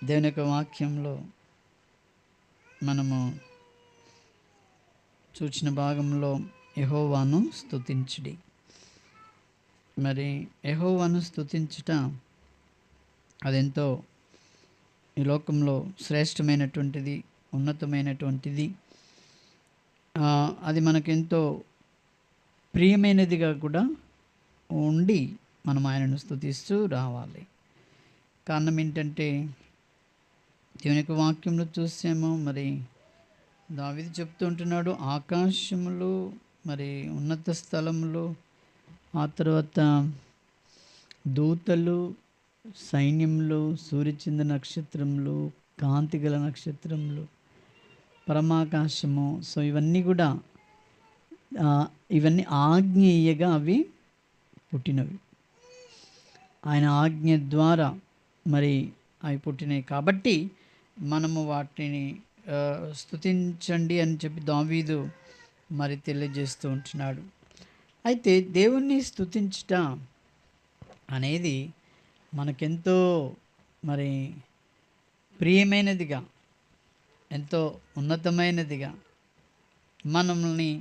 దేవుని యొక్క వాక్యంలో మనము చూచిన భాగంలో యెహోవాను స్తుతించుడి. మరి యెహోవాను స్తుతించుట అదెంతో ఈ లోకంలో శ్రేష్టమైనటువంటిది, ఉన్నతమైనటువంటిది. అది మనకెంతో ప్రియమైనదిగా కూడా ఉండి మనం ఆయనను స్తుతిస్తూ రావాలి. కారణం ఏంటంటే దేవుని యొక్క వాక్యంలో చూసాము. మరి దావీదు చెప్తూ ఉంటున్నాడు, ఆకాశములు, మరి ఉన్నత స్థలములు, ఆ తర్వాత దూతలు, సైన్యములు, సూర్యచంద్ర నక్షత్రములు, కాంతిగల నక్షత్రములు, పరమాకాశము. సో ఇవన్నీ కూడా ఇవన్నీ ఆజ్ఞేయగా అవి పుట్టినవి. ఆయన ఆజ్ఞ ద్వారా మరి అవి పుట్టినాయి. కాబట్టి మనము వాటిని స్తుతించండి అని చెప్పి దావీదు మరి తెలియజేస్తూ ఉంటున్నాడు. అయితే దేవుణ్ణి స్తుతించుట అనేది మనకెంతో మరి ప్రియమైనదిగా, ఎంతో ఉన్నతమైనదిగా, మనల్ని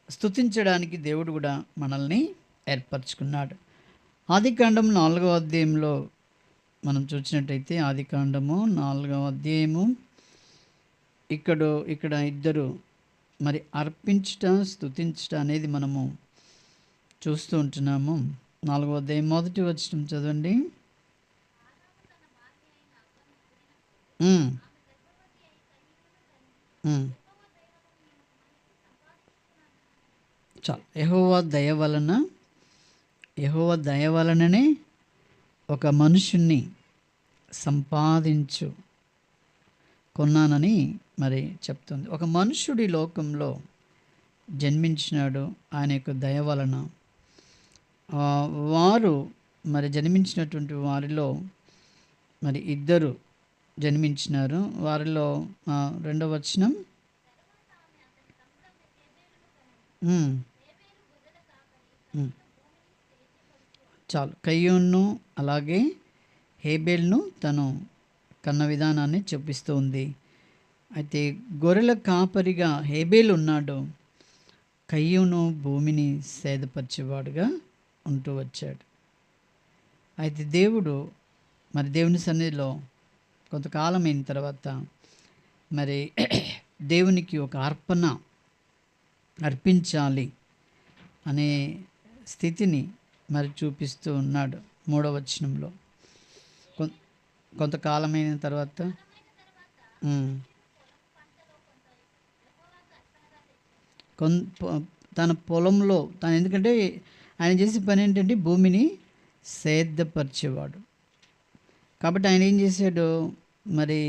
స్తుతించడానికి దేవుడు కూడా మనల్ని ఏర్పరచుకున్నాడు. ఆదికాండం 4వ అధ్యాయంలో మనం చూసినట్టయితే, ఆదికాండము 4వ అధ్యాయము ఇక్కడ ఇద్దరు మరి అర్పించుట, స్తుతించుట అనేది మనము చూస్తూ ఉంటున్నాము. 4వ అధ్యాయం 1వ వచనం చదవండి. చాలు. యెహోవా దయ వలననే ఒక మనుషుణ్ణి కొన్నానని మరి చెప్తుంది. ఒక మనుషుడి లోకంలో జన్మించినాడు. ఆయన యొక్క దయ వలన వారు మరి జన్మించినటువంటి వారిలో మరి ఇద్దరు జన్మించినారు. వారిలో 2వ వచనం, చాలు. కయ్యూను అలాగే హేబేల్ను తను కన్న విధానాన్ని చూపిస్తూ ఉంది. అయితే గొర్రెల కాపరిగా హేబేలు ఉన్నాడు. కయ్యూను భూమిని సేదపరిచేవాడుగా ఉంటూ వచ్చాడు. అయితే దేవుని సన్నిధిలో కొంతకాలం అయిన తర్వాత మరి దేవునికి ఒక అర్పించాలి అనే స్థితిని మరి చూపిస్తూ ఉన్నాడు. 3వ వచనంలో కొంతకాలమైన తర్వాత తన పొలంలో ఎందుకంటే ఆయన చేసే పని ఏంటంటే భూమిని సేద్యపరిచేవాడు. కాబట్టి ఆయన ఏం చేశాడు, మరి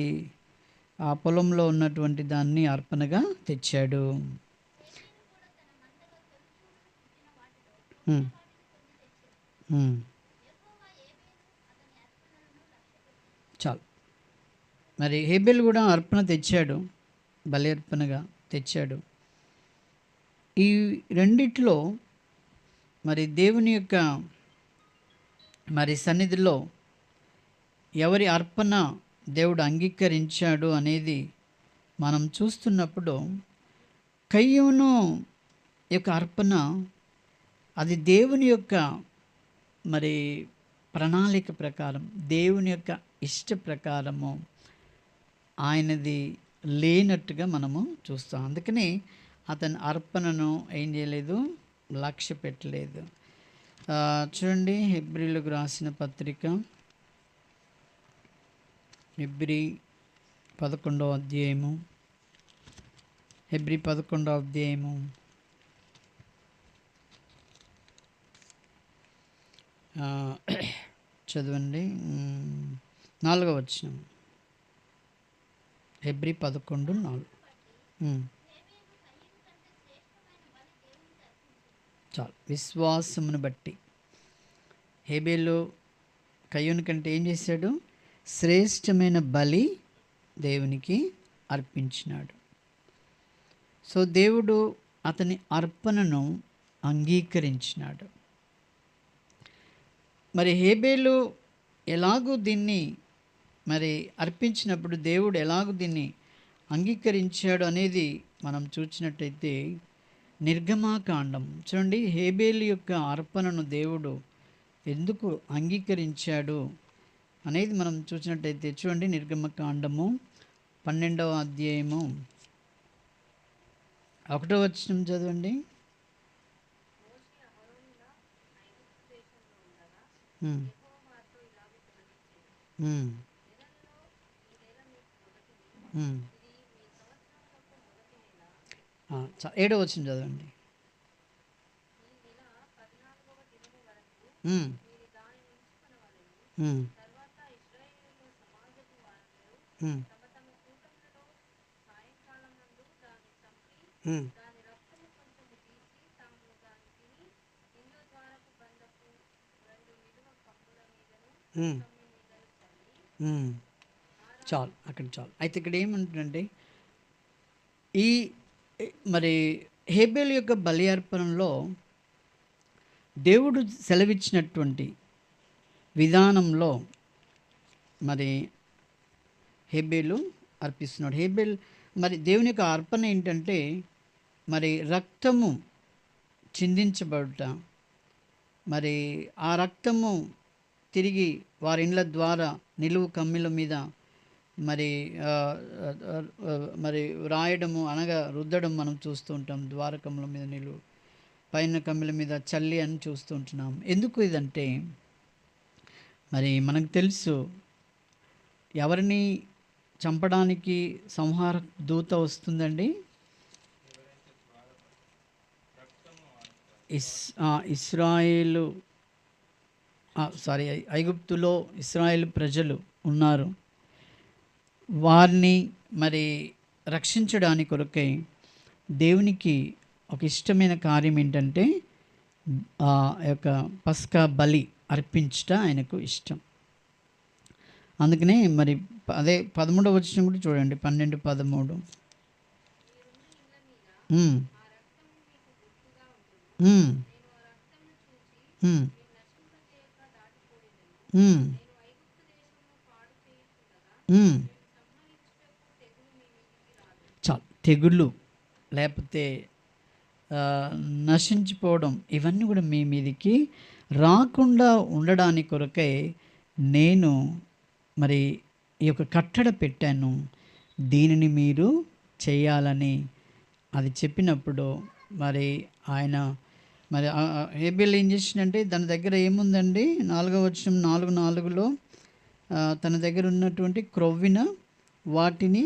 ఆ పొలంలో ఉన్నటువంటి దాన్ని అర్పణగా తెచ్చాడు. చాలు. మరి హేబెల్ కూడా అర్పణ తెచ్చాడు, బలి అర్పణగా తెచ్చాడు. ఈ రెండిట్లో మరి దేవుని యొక్క మరి సన్నిధిలో ఎవరి అర్పణ దేవుడు అంగీకరించాడు అనేది మనం చూస్తున్నప్పుడు, కయ్యూను యొక్క అర్పణ అది దేవుని యొక్క మరి ప్రణాళిక ప్రకారం, దేవుని యొక్క ఇష్ట ప్రకారము ఆయనది లేనట్టుగా మనము చూస్తాం. అందుకని అతని అర్పణను ఏం చేయలేదు, లక్ష్య పెట్టలేదు. చూడండి, హెబ్రీలకు రాసిన పత్రిక, హెబ్రీ 11వ అధ్యాయము, హెబ్రీ 11వ అధ్యాయము 4వ వచనం. హెబ్రీ 11:4. చాలు. విశ్వాసమును బట్టి హేబేలు కయ్యూను కంటే ఏం చేశాడు, శ్రేష్టమైన బలి దేవునికి అర్పించినాడు. సో దేవుడు అతని అర్పణను అంగీకరించినాడు. మరి హేబేలు ఎలాగూ దీన్ని మరి అర్పించినప్పుడు దేవుడు ఎలాగో దీన్ని అంగీకరించాడు అనేది మనం చూసినట్టయితే నిర్గమాకాండం చూడండి, హేబేలు యొక్క అర్పణను దేవుడు ఎందుకు అంగీకరించాడు అనేది మనం చూసినట్టయితే చూడండి, నిర్గమకాండము 12వ అధ్యాయము 1వ వచనం చదవండి. ఏడవ వచనం చదవండి. చాలు, అక్కడ చాలు. అయితే ఇక్కడ ఏమంటుందంటే ఈ మరి హేబేలు యొక్క బలి అర్పణలో దేవుడు సెలవిచ్చినటువంటి విధానంలో మరి హేబేలు అర్పిస్తున్నాడు. హేబేల్ మరి దేవుని యొక్క అర్పణ ఏంటంటే మరి రక్తము చిందించబడుట, మరి ఆ రక్తము తిరిగి వారి ఇండ్ల ద్వారా నిలువు కమ్మిల మీద మరి మరి రాయడము అనగా రుద్దడం మనం చూస్తూ ఉంటాం. ద్వారకముల మీద నిలువు, పైన కమ్మిల మీద చల్లి అని చూస్తూ ఉంటున్నాం. ఎందుకు ఇదంటే మరి మనకు తెలుసు, ఎవరిని చంపడానికి సంహార దూత వస్తుందండి? ఇస్రాయేలు ఐగుప్తులో ఇస్రాయేల్ ప్రజలు ఉన్నారు. వారిని మరి రక్షించడానికి కొరకై దేవునికి ఒక ఇష్టమైన కార్యం ఏంటంటే ఆ యొక్క పస్కా బలి అర్పించట ఆయనకు ఇష్టం. అందుకనే మరి అదే 13వ వచనం కూడా చూడండి, 12-13. చాలు, తెగుళ్ళు లేకపోతే నశించిపోవడం ఇవన్నీ కూడా మీ మీదికి రాకుండా ఉండడానికి కొరకై నేను మరి ఈ యొక్క కట్టడ పెట్టాను, దీనిని మీరు చేయాలని అది చెప్పినప్పుడు మరి ఆయన మరి హేబేల్ ఏం చేసిందంటే దాని దగ్గర ఏముందండి? 4వ వచనం 4:4లో తన దగ్గర ఉన్నటువంటి క్రొవ్విన వాటిని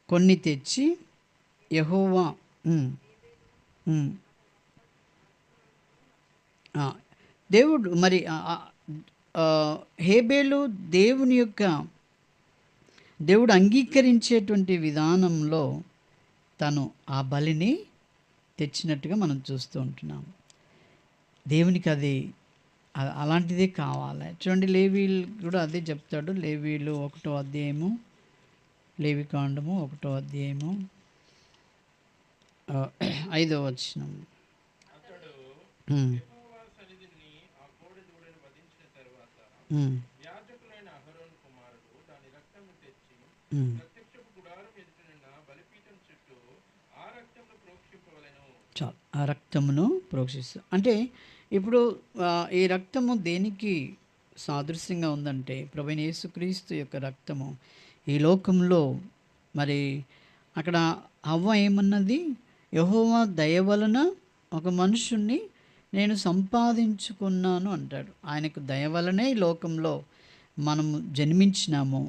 కొన్ని తెచ్చి యెహోవా దేవుడు మరి హేబేలు దేవుడు అంగీకరించేటువంటి విధానంలో తను ఆ బలిని తెచ్చినట్టుగా మనం చూస్తూ ఉంటున్నాం. దేవునికి అది అలాంటిదే కావాలి. చూడండి, లేవీలు కూడా అదే చెప్తాడు. లేవీలు 1వ అధ్యాయము, లేవికాండము 1వ అధ్యాయము 5వ వచనం. చాలు, ఆ రక్తమును ప్రోక్షిస్తూ అంటే ఇప్పుడు ఈ రక్తము దేనికి సాదృశ్యంగా ఉందంటే ప్రభువైన యేసుక్రీస్తు యొక్క రక్తము ఈ లోకంలో మరి అక్కడ హవ్వ ఏమన్నది? యెహోవా దయ వలన ఒక మనుషుణ్ణి నేను సంపాదించుకున్నాను అంటాడు. ఆయనకు దయ వలనే ఈ లోకంలో మనము జన్మించినాము.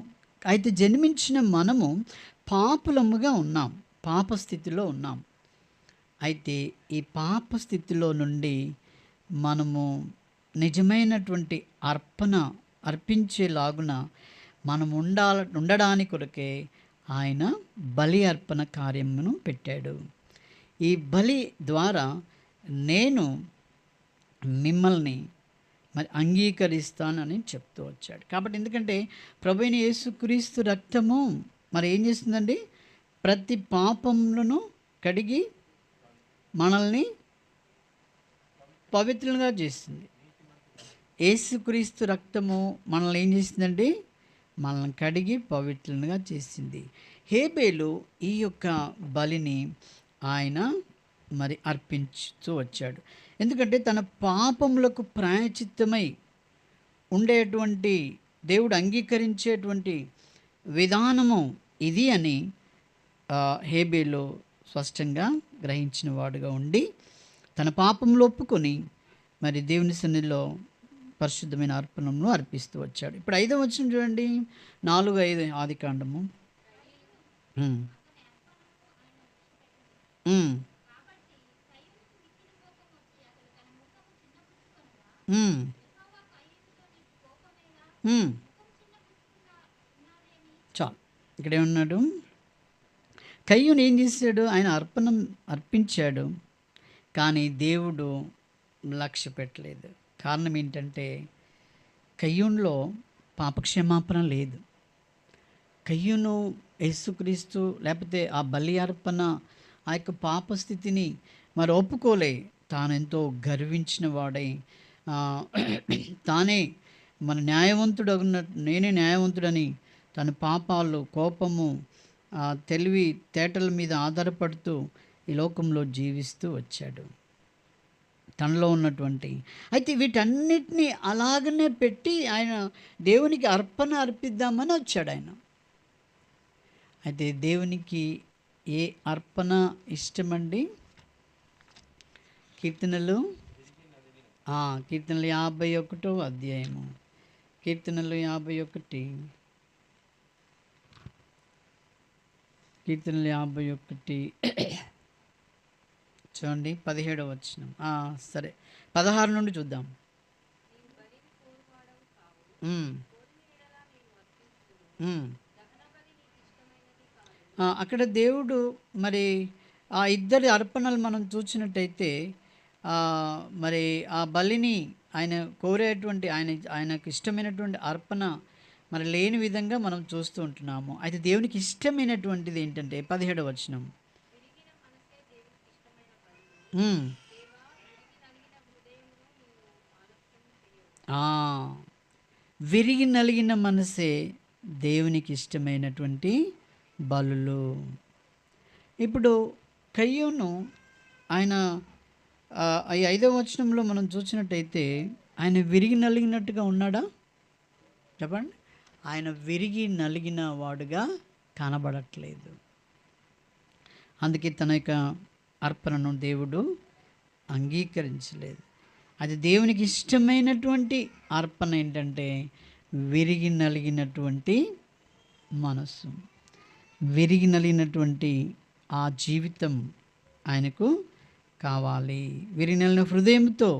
అయితే జన్మించిన మనము పాపులముగా ఉన్నాం, పాప స్థితిలో ఉన్నాం. అయితే ఈ పాప స్థితిలో నుండి మనము నిజమైనటువంటి అర్పించేలాగున మనం ఉండడానికి కొరకే ఆయన బలి అర్పణ కార్యమును పెట్టాడు. ఈ బలి ద్వారా నేను మిమ్మల్ని మరి అంగీకరిస్తానని చెప్తూ వచ్చాడు. కాబట్టి ఎందుకంటే ప్రభువైన యేసుక్రీస్తు రక్తము మరి ఏం చేస్తుందండి? ప్రతి పాపములను కడిగి మనల్ని పవిత్రంగా చేస్తుంది. యేసుక్రీస్తు రక్తము మనల్ని ఏం చేస్తుందండి? మనల్ని కడిగి పవిత్రులుగా చేసింది. హేబేలు ఈ యొక్క బలిని ఆయన మరి అర్పించుతూ వచ్చాడు. ఎందుకంటే తన పాపములకు ప్రాయచిత్తమై ఉండేటువంటి దేవుడు అంగీకరించేటువంటి విధానము ఇది అని హేబేలు స్పష్టంగా గ్రహించిన వాడుగా ఉండి తన పాపంలో ఒప్పుకొని మరి దేవుని సన్నిధిలో పరిశుద్ధమైన అర్పణను అర్పిస్తూ వచ్చాడు. ఇప్పుడు 5వ వచనం చూడండి, 4:5 ఆదికాండము. చాలు, ఇక్కడేమన్నాడు, కయ్యూను ఏం చేశాడు, ఆయన అర్పించాడు, కానీ దేవుడు లక్ష్య పెట్టలేదు. కారణం ఏంటంటే కయ్యూనులో పాపక్షమాపణ లేదు. కయ్యూను యేసుక్రీస్తు లేకపోతే ఆ బలి అర్పణ ఆ యొక్క పాపస్థితిని మరి ఒప్పుకోలే. తాను ఎంతో గర్వించిన వాడై తానే మన న్యాయవంతుడు నేనే న్యాయవంతుడని తన పాపాలు, కోపము, తెలివి తేటల మీద ఆధారపడుతూ ఈ లోకంలో జీవిస్తూ వచ్చాడు తనలో ఉన్నటువంటి. అయితే వీటన్నిటినీ అలాగనే పెట్టి ఆయన దేవునికి అర్పిద్దామని వచ్చాడు ఆయన. అయితే దేవునికి ఏ అర్పణ ఇష్టమండి? కీర్తనలు 51వ అధ్యాయము, కీర్తనలు 51, కీర్తనలు 51 చూడండి, 17వ వచనం. సరే, 16 నుండి చూద్దాం. అక్కడ దేవుడు మరి ఆ ఇద్దరి అర్పణలు మనం చూసినట్టయితే మరి ఆ బలిని ఆయన కోరేటువంటి ఆయనకు ఇష్టమైనటువంటి అర్పణ మరి లేని విధంగా మనం చూస్తూ ఉంటున్నాము. అయితే దేవునికి ఇష్టమైనటువంటిది ఏంటంటే 17వ వచనం, విరిగి నలిగిన మనసే దేవునికి ఇష్టమైనటువంటి బలులు. ఇప్పుడు కయ్యూను ఆయన ఈ 5వ వచనంలో మనం చూసినట్టయితే ఆయన విరిగి నలిగినట్టుగా ఉన్నాడా చెప్పండి? ఆయన విరిగి నలిగిన వాడుగా కనబడట్లేదు. అందుకే తన యొక్క అర్పణను దేవుడు అంగీకరించలేదు. అది దేవునికి ఇష్టమైనటువంటి అర్పణ ఏంటంటే విరిగి నలిగినటువంటి మనస్సు, విరిగి నలిగినటువంటి ఆ జీవితం ఆయనకు కావాలి. విరిగి నలిగిన హృదయంతో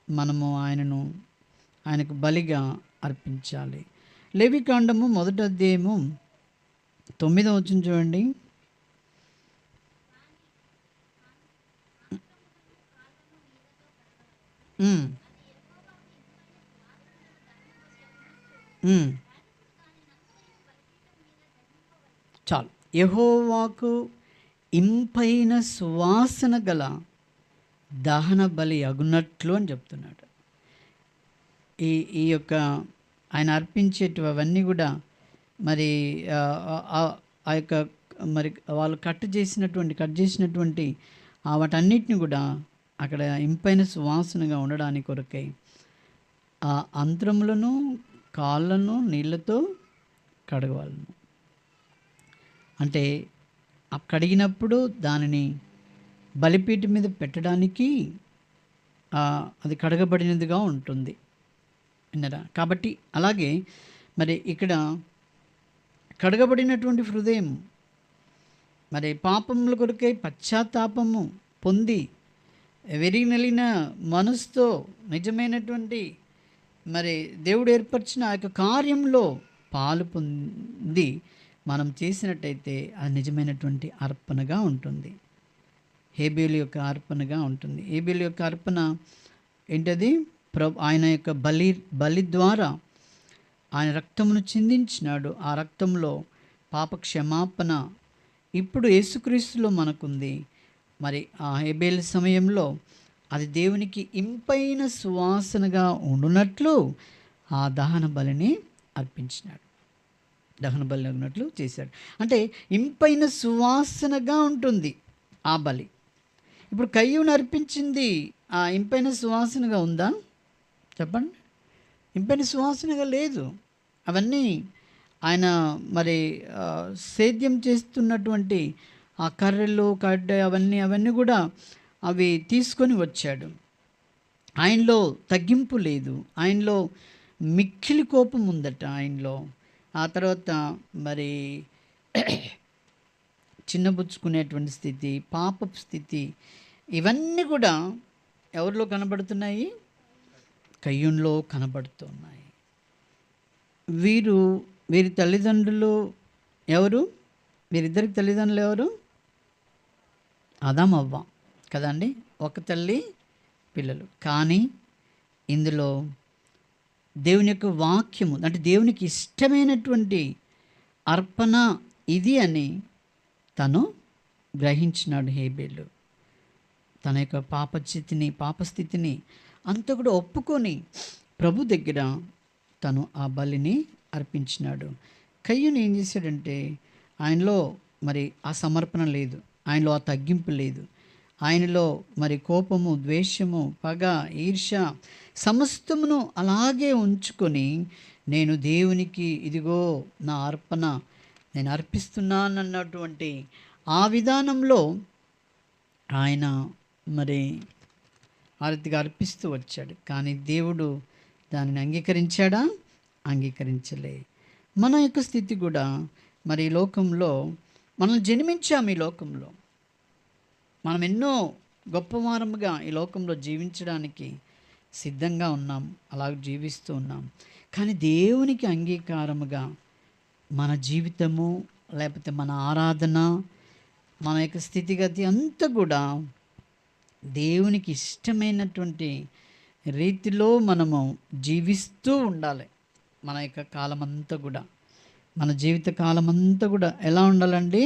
మనము ఆయనకు బలిగా అర్పించాలి. లేవికాండము 1వ అధ్యాయము 9వ వచనం చూడండి. చాలు, యెహోవాకు ఇంపైన సువాసన గల దహన బలి అగునట్లు అని చెప్తున్నాడు. ఈ యొక్క ఆయన అర్పించేటివన్నీ కూడా మరి ఆ యొక్క మరి వాళ్ళు కట్ చేసినటువంటి వాటన్నిటిని కూడా అక్కడ ఇంపైన సువాసనగా ఉండడానికి కొరకై ఆ అంతరములను కాళ్ళను నీళ్ళతో కడగవాలను. అంటే కడిగినప్పుడు దానిని బలిపీఠం మీద పెట్టడానికి అది కడగబడినదిగా ఉంటుంది విన్నరా. కాబట్టి అలాగే మరి ఇక్కడ కడగబడినటువంటి హృదయం మరి పాపముల కొరకై పశ్చాత్తాపము పొంది విరిగి నలిగిన మనసుతో నిజమైనటువంటి మరి దేవుడు ఏర్పరిచిన ఆ యొక్క కార్యంలో పాలు పొంది మనం చేసినట్టయితే అది నిజమైనటువంటి అర్పణగా ఉంటుంది. హేబేలు యొక్క అర్పణగా ఉంటుంది. హేబేలు యొక్క అర్పణ ఏంటది? ఆయన యొక్క బలి ద్వారా ఆయన రక్తమును చిందించినాడు. ఆ రక్తంలో పాప క్షమాపణ ఇప్పుడు యేసుక్రీస్తులో మనకుంది. మరి ఆ హేబేలు సమయంలో అది దేవునికి ఇంపైన సువాసనగా ఉండునట్లు ఆ దహన బలిని అర్పించినాడు. దహన బలి అన్నట్లు చేశాడు. అంటే ఇంపైన సువాసనగా ఉంటుంది ఆ బలి. ఇప్పుడు కయ్యూను అర్పించింది ఆ ఇంపైన సువాసనగా ఉందా చెప్పండి? ఇంపైన సువాసనగా లేదు. అవన్నీ ఆయన మరి సేద్యం చేస్తున్నటువంటి ఆ కర్రెలు కడ్డ అవన్నీ కూడా అవి తీసుకొని వచ్చాడు. ఆయనలో తగ్గింపు లేదు, ఆయనలో మిక్కిలి కోపం ఉందట ఆయనలో. ఆ తర్వాత మరి చిన్నబుచ్చుకునేటువంటి స్థితి, పాపపు స్థితి, ఇవన్నీ కూడా ఎవరిలో కనబడుతున్నాయి? కయ్యూనులో కనబడుతున్నాయి. వీరి తల్లిదండ్రులు ఎవరు? వీరిద్దరికి తల్లిదండ్రులు ఎవరు? ఆదాము అవ్వ కదండి, ఒక తల్లి పిల్లలు. కానీ ఇందులో దేవుని యొక్క వాక్యము అంటే దేవునికి ఇష్టమైనటువంటి అర్పణ ఇది అని తను గ్రహించినాడు హేబేలు. తన యొక్క పాపస్థితిని అంతా కూడా ఒప్పుకొని ప్రభు దగ్గర తను ఆ బలిని అర్పించినాడు. కయ్యూను ఏం చేశాడంటే ఆయనలో మరి ఆ సమర్పణ లేదు, ఆయనలో ఆ తగ్గింపు లేదు, ఆయనలో మరి కోపము, ద్వేషము, పగ, ఈర్ష్య సమస్తమును అలాగే ఉంచుకొని నేను దేవునికి ఇదిగో నా అర్పణ నేను అర్పిస్తున్నానన్నటువంటి ఆ విధానంలో ఆయన మరి ఆ రీతిగా అర్పిస్తూ వచ్చాడు. కానీ దేవుడు దానిని అంగీకరించాడా? అంగీకరించలే. మన యొక్క స్థితి కూడా మరి ఈ లోకంలో మనం జన్మించాము, ఈ లోకంలో మనం ఎన్నో గొప్పవారముగా ఈ లోకంలో జీవించడానికి సిద్ధంగా ఉన్నాం, అలా జీవిస్తూ ఉన్నాం. కానీ దేవునికి అంగీకారముగా మన జీవితము లేకపోతే మన ఆరాధన, మన యొక్క స్థితిగతి అంతా కూడా దేవునికి ఇష్టమైనటువంటి రీతిలో మనము జీవిస్తూ ఉండాలి. మన యొక్క కాలమంతా కూడా, మన జీవిత కాలమంతా కూడా ఎలా ఉండాలండి?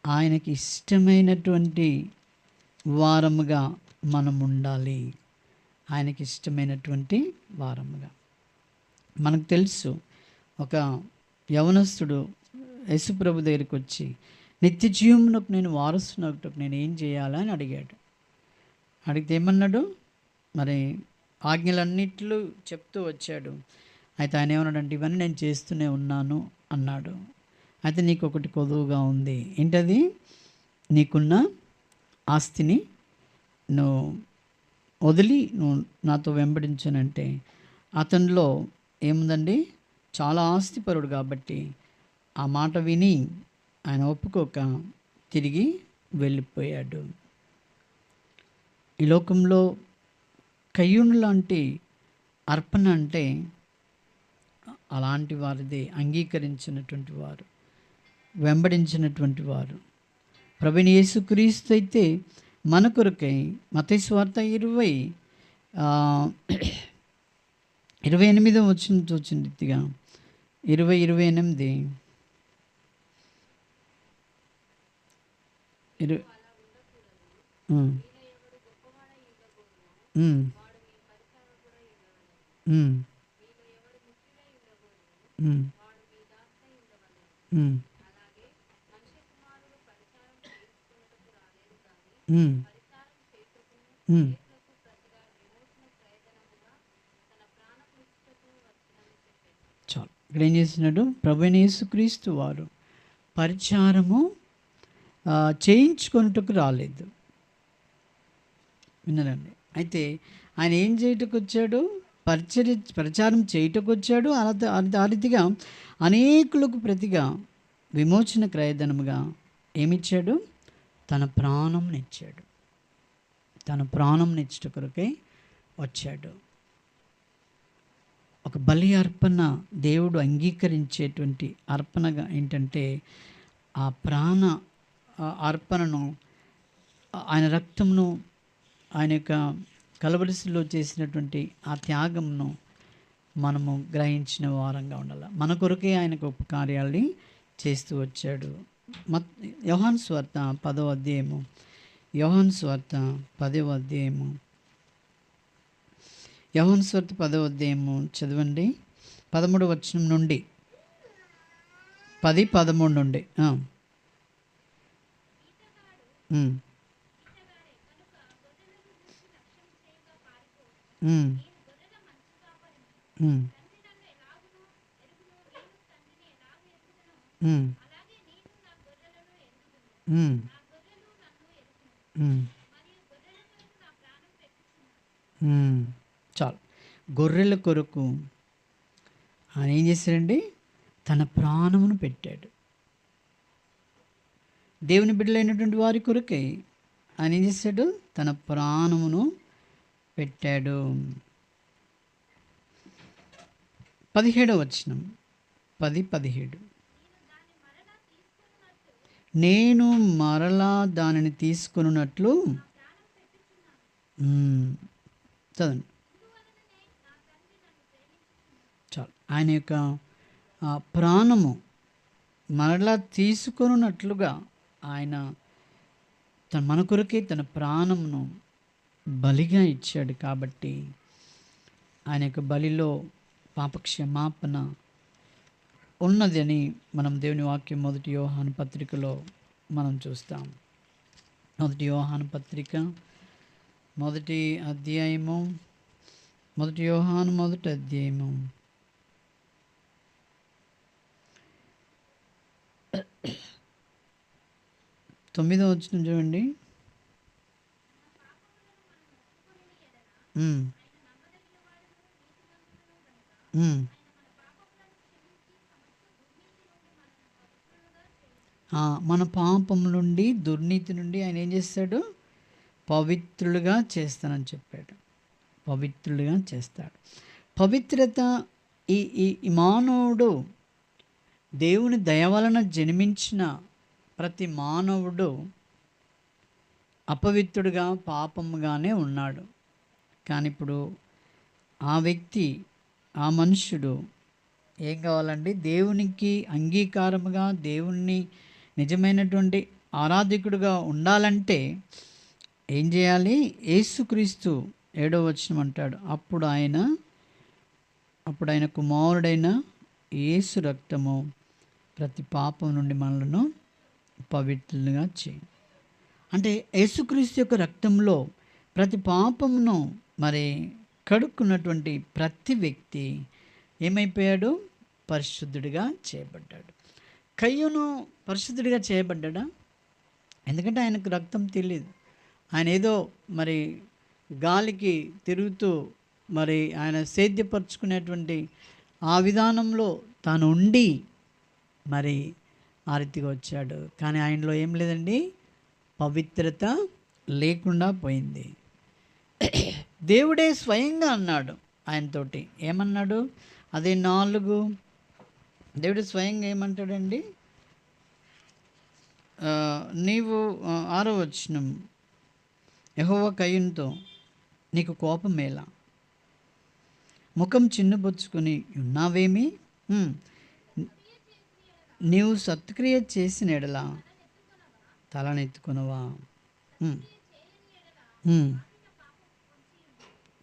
ఆయనకి ఇష్టమైనటువంటి వారముగా మనం ఉండాలి. ఆయనకి ఇష్టమైనటువంటి వారముగా. మనకు తెలుసు, ఒక యవనస్తుడు యేసుప్రభు దగ్గరికి వచ్చి నిత్య జీవమునకు నేను వారసునకు నేను ఏం చేయాలా అని అడిగాడు. అడిగితే ఏమన్నాడు? మరి ఆజ్ఞలన్నిట్లు చెప్తూ వచ్చాడు. అయితే ఆయన ఏమన్నాడంటే ఇవన్నీ నేను చేస్తూనే ఉన్నాను అన్నాడు. అయితే నీకు ఒకటి కొదువుగా ఉంది. ఏంటది? నీకున్న ఆస్తిని నువ్వు వదిలి నువ్వు నాతో వెంబడించానంటే, అతనిలో ఏముందండి? చాలా ఆస్తిపరుడు కాబట్టి ఆ మాట విని ఆయన ఒప్పుకోక తిరిగి వెళ్ళిపోయాడు. ఈ లోకంలో కయ్యూను లాంటి అర్పణ అంటే అలాంటి వారిదే, అంగీకరించినటువంటి వారు, వెంబడించినటువంటి వారు. ప్రభువైన యేసుక్రీస్తు అయితే మన కొరకై మత్తయి సువార్త 28 వచ్చిన చూచింది రీతిగా 28 చాలు. ఇక్కడ ఏం చేస్తున్నాడు? ప్రభువైన యేసుక్రీస్తు వారు పరిచారము చేయించుకొనుటకు రాలేదు. విన్నారండి? అయితే ఆయన ఏం చేయటకు వచ్చాడు? ప్రచారం చేయటకు వచ్చాడు. ఆ రీతిగా అనేకులకు ప్రతిగా విమోచన క్రయధనముగా ఏమిచ్చాడు? తన ప్రాణంనిచ్చాడు. తన ప్రాణంనిచ్చుట కొరకై వచ్చాడు. ఒక బలి అర్పణ దేవుడు అంగీకరించేటువంటి అర్పణగా ఏంటంటే ఆ ప్రాణ అర్పణను, ఆయన రక్తంను, ఆయన యొక్క కలవరిశిలో చేసినటువంటి ఆ త్యాగంను మనము గ్రహించిన వారంగా ఉండాలి. మన కొరకే ఆయన గొప్ప కార్యాలని చేస్తూ వచ్చాడు. యోహాను సువార్త 10వ అధ్యాయము, యోహాను సువార్త 10వ అధ్యాయము, యోహాను సువార్త 10వ అధ్యాయము చదవండి, 13వ వచనం నుండి. 10:13 నుండి. ఉమ్, ఉమ్, ఉమ్, ఉమ్, ఉమ్, ఉమ్, ఉమ్. చాలు. గొర్రెల కొరకు ఆయన ఏం చేశాడండి? తన ప్రాణమును పెట్టాడు. దేవుని బిడ్డలైనటువంటి వారి కొరకై ఆయన ఏం చేశాడు? తన ప్రాణమును పెట్టాడు. 17వ వచనం, 10:17. నేను మరలా దానిని తీసుకొనున్నట్లు. చదండి. చాలు. ఆయన యొక్క ప్రాణము మరలా తీసుకొనున్నట్లుగా ఆయన మన కొరకే తన ప్రాణమును బలిగా ఇచ్చాడు. కాబట్టి ఆయన యొక్క బలిలో పాపక్షమాపణ ఉన్నదని మనం దేవుని వాక్యం 1 యోహాను పత్రికలో మనం చూస్తాం. 1 యోహాను పత్రిక 1వ అధ్యాయము, 1 యోహాను 1వ అధ్యాయము 9వ వచనం చూడండి. మన పాపం నుండి, దుర్నీతి నుండి ఆయన ఏం చేస్తాడు? పవిత్రులుగా చేస్తానని చెప్పాడు. పవిత్రులుగా చేస్తాడు. పవిత్రత ఈ ఈ మానవుడు, దేవుని దయ వలన జన్మించిన ప్రతి మానవుడు అపవిత్రుడుగా, పాపముగానే ఉన్నాడు. కానీ ఇప్పుడు ఆ వ్యక్తి, ఆ మనుష్యుడు ఏం కావాలండి? దేవునికి అంగీకారముగా, దేవుణ్ణి నిజమైనటువంటి ఆరాధికుడుగా ఉండాలంటే ఏం చేయాలి? యేసుక్రీస్తు 7వ వచనం అంటాడు, అప్పుడు ఆయన కుమారుడైన యేసు రక్తము ప్రతి పాపం నుండి మనలను పవిత్రులుగా చేయి. అంటే యేసుక్రీస్తు యొక్క రక్తంలో ప్రతి పాపమును మరి కడుక్కున్నటువంటి ప్రతి వ్యక్తి ఏమైపోయాడు? పరిశుద్ధుడిగా చేయబడ్డాడు. కయ్యూను పరిశుద్ధుడిగా చేయబడ్డా? ఎందుకంటే ఆయనకు రక్తం తెలియదు. ఆయన ఏదో మరి గాలికి తిరుగుతూ మరి ఆయన సేద్యపరుచుకునేటువంటి ఆ విధానంలో తాను ఉండి మరి ఆ రీతిగా వచ్చాడు. కానీ ఆయనలో ఏం లేదండి, పవిత్రత లేకుండా పోయింది. దేవుడే స్వయంగా అన్నాడు ఆయనతోటి. ఏమన్నాడు? అదే 4 దేవుడు స్వయంగా ఏమంటాడండి? నీవు 6వ వచనం, యెహోవా కయ్యూనుతో నీకు కోపమేలా, ముఖం చిన్నబుచ్చుకొని ఉన్నావేమి? నీవు సత్క్రియ చేసిన ఎడల తలనెత్తుకునవా?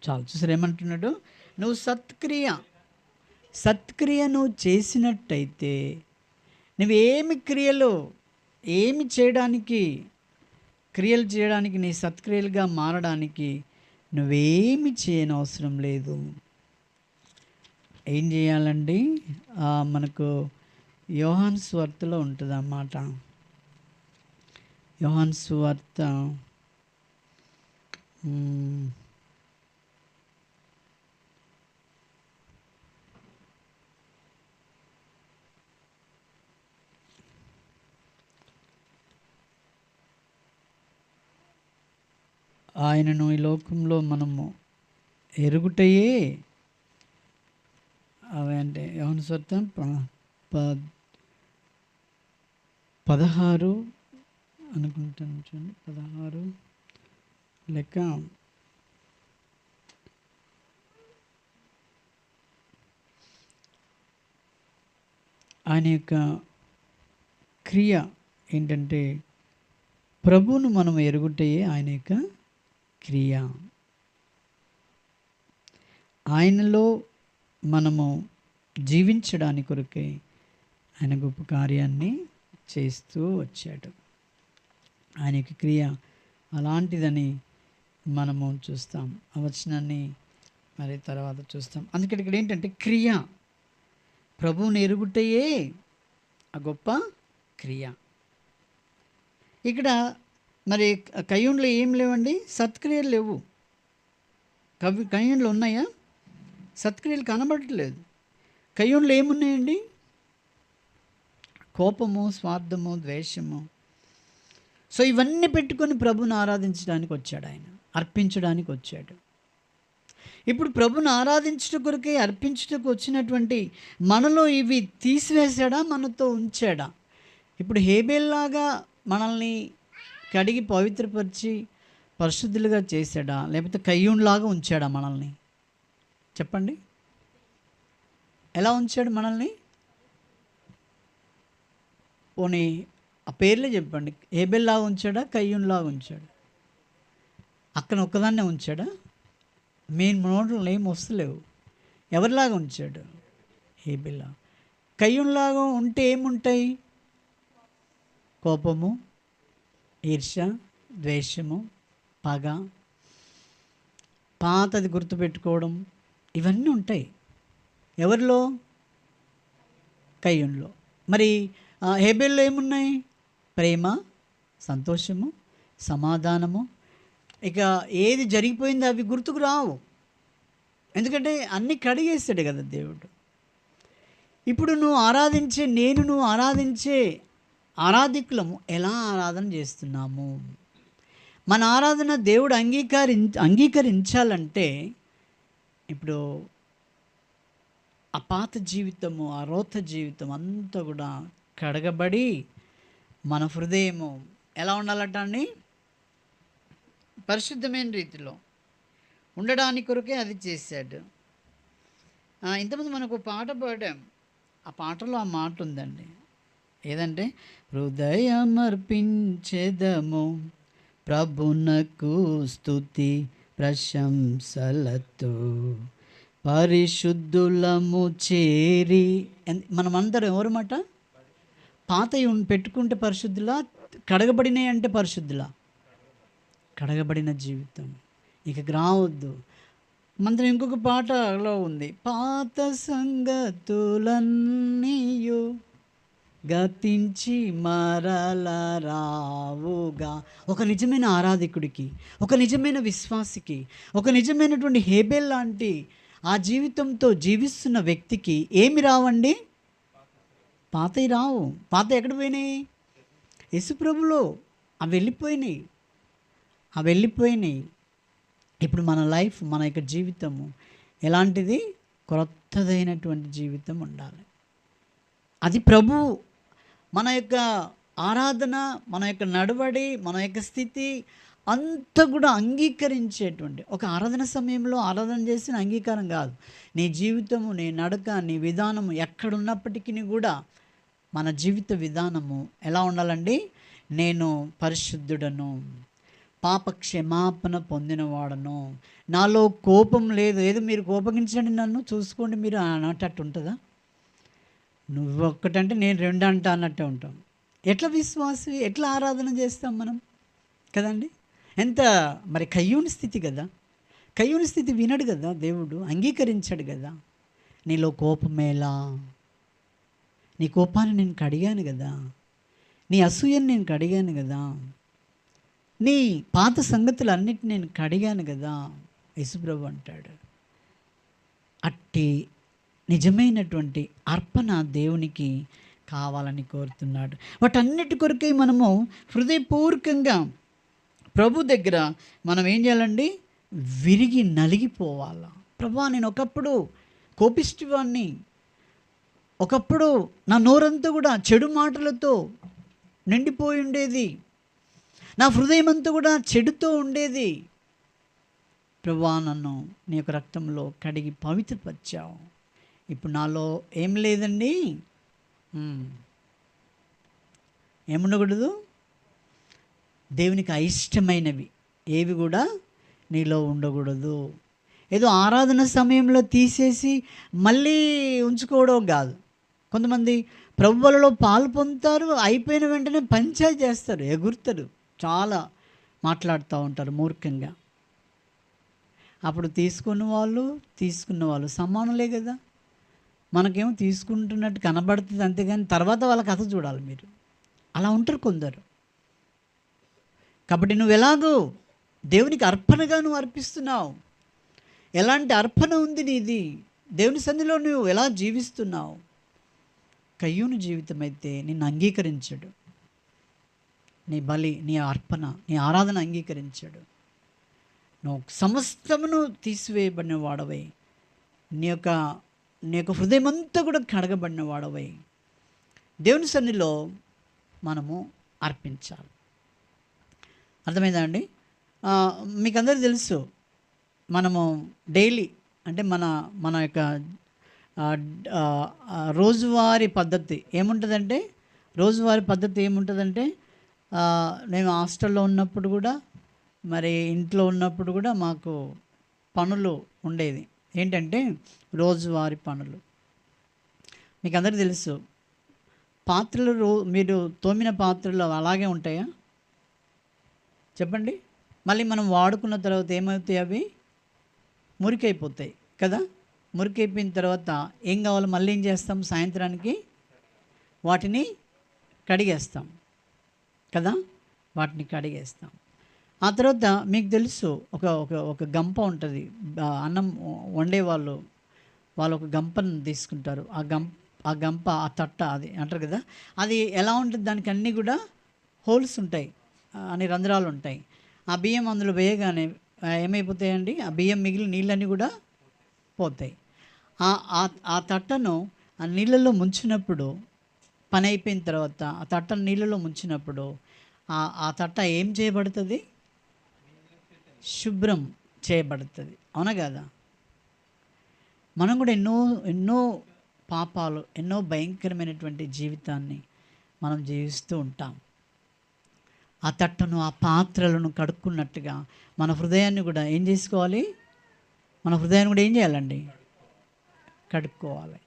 చాలు. చూసారు ఏమంటున్నాడు? నువ్వు సత్క్రియ నువ్వు చేసినట్టయితే, నువ్వేమి క్రియలు చేయడానికి, నీ సత్క్రియలుగా మారడానికి నువ్వేమి చేయనవసరం లేదు. ఏం చేయాలండి? మనకు యోహాను సువార్తలో ఉంటుంది అన్నమాట. యోహాను సువార్త ఆయనను ఈ లోకంలో మనము ఎరుగుటయే అవంటే యోహాను సువార్త 16 అనుకుంటాను, చూడండి. 16 లెక్క ఆయన యొక్క క్రియ ఏంటంటే, ప్రభువును మనం ఎరుగుటయే ఆయన యొక్క క్రియ. ఆయనలో మనము జీవించడానికి కొరకే ఆయన గొప్ప కార్యాన్ని చేస్తూ వచ్చాడు. ఆయన యొక్క క్రియ అలాంటిదని మనము చూస్తాం. ఆ వచనాన్ని మరి తర్వాత చూస్తాం. అందుకని ఇక్కడ ఏంటంటే క్రియ, ప్రభువుని ఎరుగుటయే ఆ గొప్ప క్రియ. ఇక్కడ మరి కయ్యూన్లో ఏం లేవండి? సత్క్రియలు లేవు. కయ్యూన్లు ఉన్నాయా? సత్క్రియలు కనబడట్లేదు. కయ్యూన్లో ఏమున్నాయండి? కోపము, స్వార్థము, ద్వేషము. సో ఇవన్నీ పెట్టుకొని ప్రభుని ఆరాధించడానికి వచ్చాడు, ఆయన అర్పించడానికి వచ్చాడు. ఇప్పుడు ప్రభుని ఆరాధించుట కొరకే అర్పించుటకు వచ్చినటువంటి మనలో ఇవి తీసివేశాడా, మనతో ఉంచాడా? ఇప్పుడు హేబేల్లాగా మనల్ని కడిగి పవిత్రపరిచి పరిశుద్ధులుగా చేశాడా, లేకపోతే కయ్యూన్లాగా ఉంచాడా మనల్ని? చెప్పండి, ఎలా ఉంచాడు మనల్ని? పోనీ ఆ పేర్లే చెప్పండి. హేబేల్లాగా ఉంచాడా, కయ్యూన్లాగా ఉంచాడా? అక్కడ ఒక్కదాన్నే ఉంచాడా? మెయిన్ నోట్లో ఏం వస్తలేవు. ఎవరిలాగా ఉంచాడు? హేబేల్లా. కయ్యూన్లాగా ఉంటే ఏముంటాయి? కోపము, ఈర్ష్య, ద్వేషము, పగ, పాతది గుర్తుపెట్టుకోవడం, ఇవన్నీ ఉంటాయి ఎవరిలో? కయ్యూన్లో. మరి హేబేల్లో ఏమున్నాయి? ప్రేమ, సంతోషము, సమాధానము. ఇక ఏది జరిగిపోయిందో అవి గుర్తుకు రావు, ఎందుకంటే అన్నీ కడిగేస్తాడు కదా దేవుడు. ఇప్పుడు నువ్వు ఆరాధించే ఆరాధికులము ఎలా ఆరాధన చేస్తున్నాము? మన ఆరాధన దేవుడు అంగీకరించాలంటే ఇప్పుడు ఆ పాత జీవితము, ఆ రోత జీవితం అంతా కూడా కడగబడి మన హృదయము ఎలా ఉండాలంట అండి? పరిశుద్ధమైన రీతిలో ఉండడానికి కొరకే అది చేశాడు. ఇంతకుముందు మనకు పాట పాడాం. ఆ పాటలో ఆ మాట ఉందండి. ఏదంటే, హృదయమర్పించెదము ప్రభునకు స్తుతి ప్రశంసలతో పరిశుద్ధులము చేరి. మనమందరం ఎవరు మాట? పాత పెట్టుకుంటే పరిశుద్ధులా, కడగబడినాయి అంటే పరిశుద్ధులా? కడగబడిన జీవితం ఇక రావద్దు. మంత్రం ఇంకొక పాటలో ఉంది, పాత సంగతులన్నీయు గతించి మరల రావుగా. ఒక నిజమైన ఆరాధికుడికి, ఒక నిజమైన విశ్వాసికి, ఒక నిజమైనటువంటి హేబేల్ లాంటి ఆ జీవితంతో జీవిస్తున్న వ్యక్తికి ఏమి రావండి? పాతవి రావు. పాత ఎక్కడ పోయినాయి? యేసుప్రభులో అవి వెళ్ళిపోయినాయి. ఇప్పుడు మన లైఫ్, మన యొక్క జీవితము ఎలాంటిది? క్రొత్తదైనటువంటి జీవితం ఉండాలి. అది ప్రభు మన యొక్క ఆరాధన, మన యొక్క నడవడి, మన యొక్క స్థితి అంతా కూడా అంగీకరించేటువంటి ఒక ఆరాధన సమయంలో ఆరాధన చేసిన అంగీకారం కాదు. నీ జీవితము, నీ నడక, నీ విధానము ఎక్కడున్నప్పటికీ కూడా మన జీవిత విధానము ఎలా ఉండాలండి? నేను పరిశుద్ధుడను, పాప క్షమాపణ పొందినవాడను, నాలో కోపం లేదు. ఏదో మీరు కోపగించండి, నన్ను చూసుకోండి మీరు అన్నట్టు ఉంటుందా? నువ్వు ఒక్కటంటే నేను రెండు అంట అన్నట్టే ఉంటాం. ఎట్లా విశ్వాసి, ఎట్లా ఆరాధన చేస్తాం మనం కదండి? ఎంత మరి కయ్యూని స్థితి కదా. కయ్యూని స్థితి వినడు కదా దేవుడు, అంగీకరించాడు కదా. నీలో కోపమేలా? నీ కోపాన్ని నేను కడిగాను కదా, నీ అసూయని నేను కడిగాను కదా, నీ పాత సంగతులు అన్నిటిని నేను కడిగాను కదా యేసుప్రభు అంటాడు. అట్టి నిజమైనటువంటి అర్పణ దేవునికి కావాలని కోరుతున్నాడు. వాటన్నిటి కొరకే మనము హృదయపూర్వకంగా ప్రభు దగ్గర మనం ఏం చేయాలండి? విరిగి నలిగిపోవాలా. ప్రభా, నేను ఒకప్పుడు కోపిష్టివాణ్ణి, ఒకప్పుడు నా నోరంతా కూడా చెడు మాటలతో నిండిపోయి ఉండేది, నా హృదయం అంతా కూడా చెడుతో ఉండేది. ప్రభువా, నన్ను నీ యొక్క రక్తంలో కడిగి పవిత్రపరిచావు. ఇప్పుడు నాలో ఏం లేదండి, ఏముండకూడదు? దేవునికి అయిష్టమైనవి ఏవి కూడా నీలో ఉండకూడదు. ఏదో ఆరాధన సమయంలో తీసేసి మళ్ళీ ఉంచుకోవడం కాదు. కొంతమంది ప్రభువులలో పాలు పొందుతారు, అయిపోయిన వెంటనే పంచాయతీ చేస్తారు, ఎగురుతారు, చాలా మాట్లాడుతూ ఉంటారు మూర్ఖంగా. అప్పుడు తీసుకున్న వాళ్ళు సమానులే కదా. మనకేమో తీసుకుంటున్నట్టు కనబడుతుంది, అంతేగాని తర్వాత వాళ్ళ కథ చూడాలి మీరు. అలా ఉంటారు కొందరు. కాబట్టి నువ్వు ఎలాగో దేవునికి అర్పణగా నువ్వు అర్పిస్తున్నావు, ఎలాంటి అర్పణ ఉంది నీది, దేవుని సన్నిధిలో నువ్వు ఎలా జీవిస్తున్నావు. కయ్యూను జీవితం అయితే నిన్ను అంగీకరించడు, నీ బలి, నీ అర్పణ, నీ ఆరాధన అంగీకరించాడు. నువ్వు సమస్తమును తీసివేయబడిన వాడవై, నీ యొక్క హృదయం అంతా కూడా కడగబడిన వాడవై దేవుని సన్నిధిలో మనము అర్పించాలి. అర్థమైందా అండి? మీకు అందరికీ తెలుసు, మనము డైలీ అంటే మన యొక్క రోజువారీ పద్ధతి ఏముంటుందంటే, నేను హాస్టల్లో ఉన్నప్పుడు కూడా, మరి ఇంట్లో ఉన్నప్పుడు కూడా మాకు పనులు ఉండేది. ఏంటంటే రోజువారీ పనులు. మీకు అందరికీ తెలుసు, పాత్రలు మీరు తోమిన పాత్రలు అలాగే ఉంటాయా చెప్పండి? మళ్ళీ మనం వాడుకున్న తర్వాత ఏమవుతాయి? అవి మురికైపోతాయి కదా. మురికైపోయిన తర్వాత ఏం కావాలి? మళ్ళీ ఏం చేస్తాం? సాయంత్రానికి వాటిని కడిగేస్తాం కదా, వాటిని కడిగేస్తాం. ఆ తర్వాత మీకు తెలుసు, ఒక గంప ఉంటుంది, అన్నం వండేవాళ్ళు ఒక గంపను తీసుకుంటారు. ఆ గంప ఆ తట్ట అది అంటారు కదా, అది ఎలా ఉంటుంది? దానికి అన్నీ కూడా హోల్స్ ఉంటాయి, అన్ని రంధ్రాలు ఉంటాయి. ఆ బియ్యం అందులో వేయగానే ఏమైపోతాయండి? ఆ బియ్యం మిగిలిన నీళ్ళన్నీ కూడా పోతాయి. ఆ తట్టను ఆ నీళ్ళల్లో ముంచినప్పుడు, పని అయిపోయిన తర్వాత ఆ తట్టను నీళ్ళలో ముంచినప్పుడు ఆ తట్ట ఏం చేయబడుతుంది? శుభ్రం చేయబడుతుంది. అవునా కదా? మనం కూడా ఎన్నో పాపాలు, ఎన్నో భయంకరమైనటువంటి జీవితాన్ని మనం జీవిస్తూ ఉంటాం. ఆ తట్టను, ఆ పాత్రలను కడుక్కున్నట్టుగా మన హృదయాన్ని కూడా ఏం చేసుకోవాలి? మన హృదయాన్ని కూడా ఏం చేయాలండి? కడుక్కోవాలి.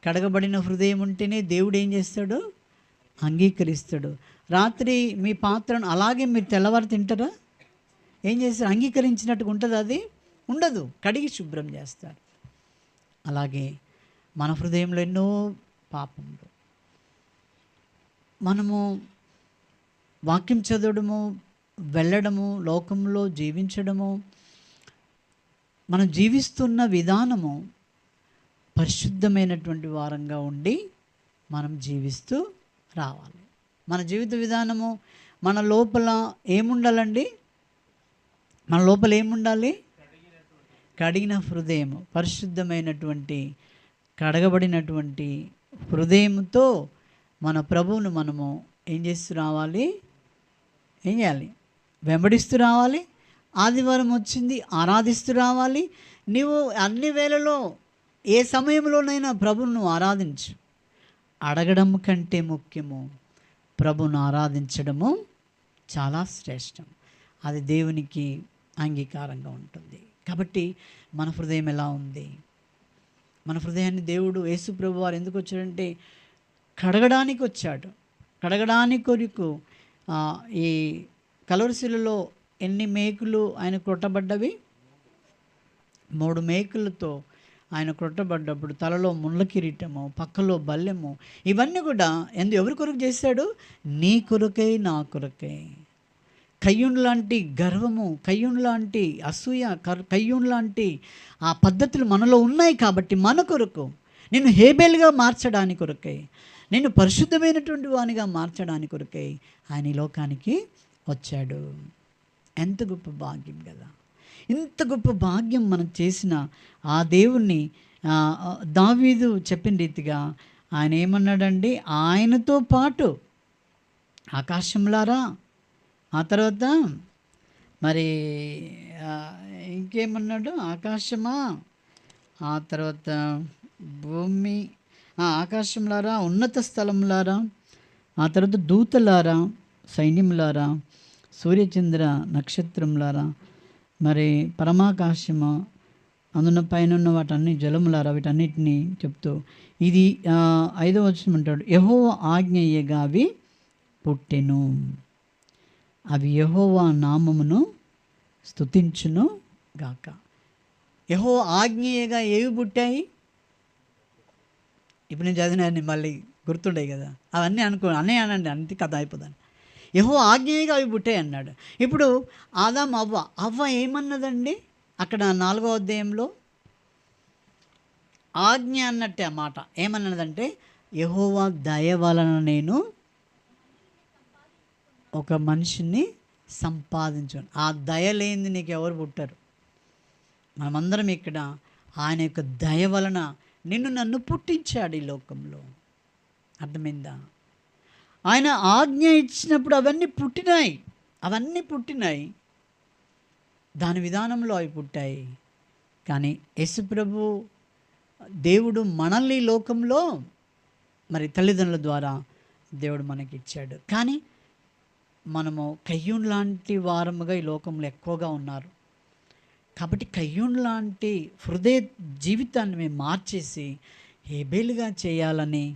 కడగబడిన హృదయం ఉంటేనే దేవుడు ఏం చేస్తాడు? అంగీకరిస్తాడు. రాత్రి మీ పాత్రను అలాగే మీరు తెల్లవారు తింటారా? ఏం చేస్తారు? అంగీకరించినట్టుగా ఉంటుంది? అది ఉండదు, కడిగి శుభ్రం చేస్తారు. అలాగే మన హృదయంలో ఎన్నో పాపములు, మనము వాక్యం చదవడము, వెళ్ళడము, లోకంలో జీవించడము, మనం జీవిస్తున్న విధానము పరిశుద్ధమైనటువంటి వారంగా ఉండి మనం జీవిస్తూ రావాలి. మన జీవిత విధానము, మన లోపల ఏముండాలండి? మన లోపల ఏముండాలి? కడిగిన హృదయము, పరిశుద్ధమైనటువంటి కడగబడినటువంటి హృదయంతో మన ప్రభువును మనము ఏం చేస్తూ రావాలి? ఏం చేయాలి? వెంబడిస్తూ రావాలి. ఆదివారం వచ్చింది, ఆరాధిస్తూ రావాలి. నీవు అన్ని వేళలో ఏ సమయంలోనైనా ప్రభువును ఆరాధించు. అడగడం కంటే ముఖ్యము ప్రభువును ఆరాధించడము చాలా శ్రేష్టం. అది దేవునికి అంగీకారంగా ఉంటుంది. కాబట్టి మన హృదయం ఎలా ఉంది? మన హృదయాన్ని దేవుడు, యేసు ప్రభు వారు ఎందుకు వచ్చాడంటే కడగడానికి వచ్చాడు. కడగడానికి కొరకు ఈ కలువరిశిలలో ఎన్ని మేకులు ఆయన కొట్టబడ్డవి? 3 మేకులతో ఆయన కొట్టబడ్డప్పుడు తలలో ముళ్ళ కిరీటము, పక్కలో బల్లెము, ఇవన్నీ కూడా ఎవరి కొరకు చేశాడు? నీ కొరకై, నా కొరకై. కయ్యూను లాంటి గర్వము, కయ్యూను లాంటి అసూయ, కయ్యూను లాంటి ఆ పద్ధతులు మనలో ఉన్నాయి కాబట్టి మన కొరకు, నిన్ను హేబేలుగా మార్చడానికి కొరకై, నిన్ను పరిశుద్ధమైనటువంటి వానిగా మార్చడానికి కొరకై ఆయన ఈ లోకానికి వచ్చాడు. ఎంత గొప్ప భాగ్యం కదా! ఇంత గొప్ప భాగ్యం మనం చేసిన ఆ దేవుణ్ణి దావీదు చెప్పిన రీతిగా ఆయన ఏమన్నాడండి? ఆయనతో పాటు ఆకాశంలారా, ఆ తర్వాత మరి ఇంకేమన్నాడు? ఆకాశమా, ఆ తర్వాత భూమి, ఆకాశంలారా, ఉన్నత స్థలంలారా, ఆ తర్వాత దూతలారా, సైన్యములారా, సూర్యచంద్ర నక్షత్రంలారా, మరి పరమాకాశమా, అందున పైన వాటన్ని జలములారా వీటన్నిటిని చెప్తూ ఇది 5వ వచనం అంటాడు, యెహోవా ఆజ్ఞ ఇయ్యగా అవి పుట్టెను, అవి యెహోవా నామమును స్తుతించును గాక. యెహోవా ఆజ్ఞ ఇయ్యగా ఏవి పుట్టాయి? ఇప్పుడు నేను చదివినాన్ని మళ్ళీ గుర్తుండయి కదా, అవన్నీ అన్నీ అనండి, అంతే కథ అయిపోదాన్ని. యెహోవా ఆజ్ఞగా అవి పుట్టాయి అన్నాడు. ఇప్పుడు ఆదాం అవ్వ ఏమన్నదండి అక్కడ 4వ అధ్యాయంలో? ఆజ్ఞ అన్నట్టే ఆ మాట. ఏమన్నదంటే, యెహోవా దయ వలన నేను ఒక మనిషిని సంపాదించాను. ఆ దయ లేనిది నీకు ఎవరు పుట్టరు. మనమందరం ఇక్కడ ఆయన యొక్క దయ వలన నన్ను పుట్టించాడు ఈ లోకంలో. అర్థమైందా? ఆయన ఆజ్ఞ ఇచ్చినప్పుడు అవన్నీ పుట్టినాయి, దాని విధానంలో అవి పుట్టాయి. కానీ యేసుప్రభు దేవుడు మనల్ని లోకంలో మరి తల్లిదండ్రుల ద్వారా దేవుడు మనకి ఇచ్చాడు. కానీ మనము కయ్యూన్ లాంటి వారముగా ఈ లోకంలో ఎక్కువగా ఉన్నారు. కాబట్టి కయ్యూన్ లాంటి హృదయ జీవితాన్ని మేము మార్చేసి హేబేలుగా చేయాలని,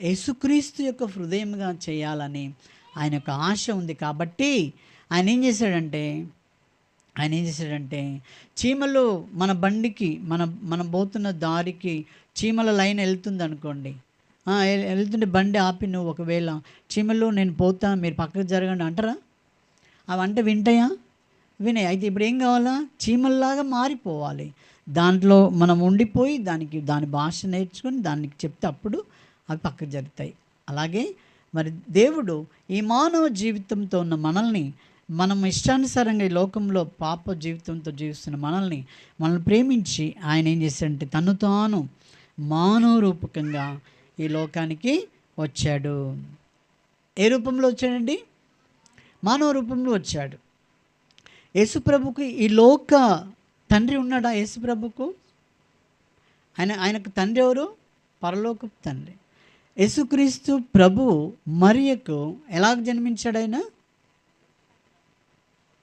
యేసుక్రీస్తు యొక్క హృదయంగా చేయాలని ఆయన యొక్క ఆశ ఉంది. కాబట్టి ఆయన ఏం చేశాడంటే చీమలు మన బండికి మనం పోతున్న దారికి చీమల లైన్ వెళ్తుంది అనుకోండి, వెళ్తుంటే బండి ఆపి నువ్వు ఒకవేళ చీమలు నేను పోతా మీరు పక్కకు జరగండి అంటారా? అవి అంటే వింటాయా? వినయ్. అయితే ఇప్పుడు ఏం కావాలా? చీమల్లాగా మారిపోవాలి. దాంట్లో మనం ఉండిపోయి దాని భాష నేర్చుకొని దానికి చెప్తే అప్పుడు అవి పక్కకు జరుగుతాయి. అలాగే మరి దేవుడు ఈ మానవ జీవితంతో ఉన్న మనల్ని, మనం ఇష్టానుసారంగా ఈ లోకంలో పాప జీవితంతో జీవిస్తున్న మనల్ని ప్రేమించి ఆయన ఏం చేశాడంటే తను తాను మానవ రూపకంగా ఈ లోకానికి వచ్చాడు. ఏ రూపంలో వచ్చాడండి? మానవ రూపంలో వచ్చాడు. యేసుప్రభుకి ఈ లోక తండ్రి ఉన్నాడా? యేసుప్రభుకు ఆయనకు తండ్రి ఎవరు? పరలోకపు తండ్రి. యేసుక్రీస్తు ప్రభు మరియకు ఎలాగ జన్మించాడు? ఆయన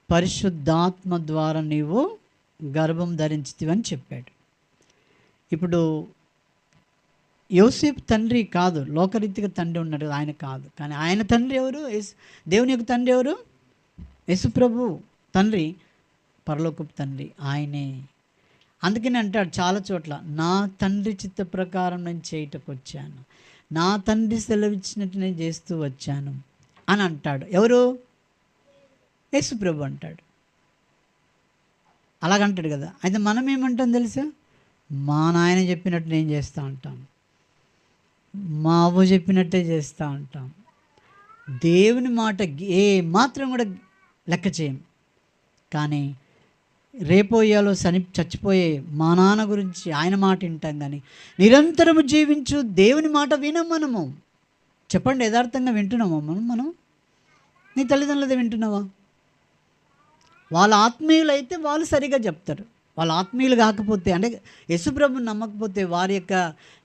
పరిశుద్ధాత్మ ద్వారా నీవు గర్భం ధరించితివని చెప్పాడు. ఇప్పుడు యోసేపు తండ్రి కాదు, లోకరీతిగా తండ్రి ఉన్నాడు, ఆయన కాదు. కానీ ఆయన తండ్రి ఎవరు? దేవుని యొక్క తండ్రి ఎవరు? యేసుప్రభు తండ్రి, పరలోకపు తండ్రి ఆయనే. అందుకని అంటాడు చాలా చోట్ల, నా తండ్రి చిత్త ప్రకారం నేను చేయటకు వచ్చాను, నా తండ్రి సెలవిచ్చినట్టు నేను చేస్తూ వచ్చాను అని అంటాడు. ఎవరు? యేసుప్రభు అంటాడు. అలాగంటాడు కదా. అయితే మనం ఏమంటాం తెలుసా? మా నాయన చెప్పినట్టు నేను చేస్తూ ఉంటాం, మా అవ్వ చెప్పినట్టే చేస్తూ ఉంటాం. దేవుని మాట ఏ మాత్రం కూడా లెక్క చేయం. కానీ రేపోయాలో చచ్చిపోయే మా నాన్న గురించి ఆయన మాట వింటాం. కానీ నిరంతరము జీవించు దేవుని మాట వినం మనము. చెప్పండి, యథార్థంగా వింటున్నామా మనం? నీ తల్లిదండ్రులదే వింటున్నావా? వాళ్ళ ఆత్మీయులు అయితే వాళ్ళు సరిగా చెప్తారు. వాళ్ళ ఆత్మీయులు కాకపోతే, అంటే యేసుప్రభుని నమ్మకపోతే వారి యొక్క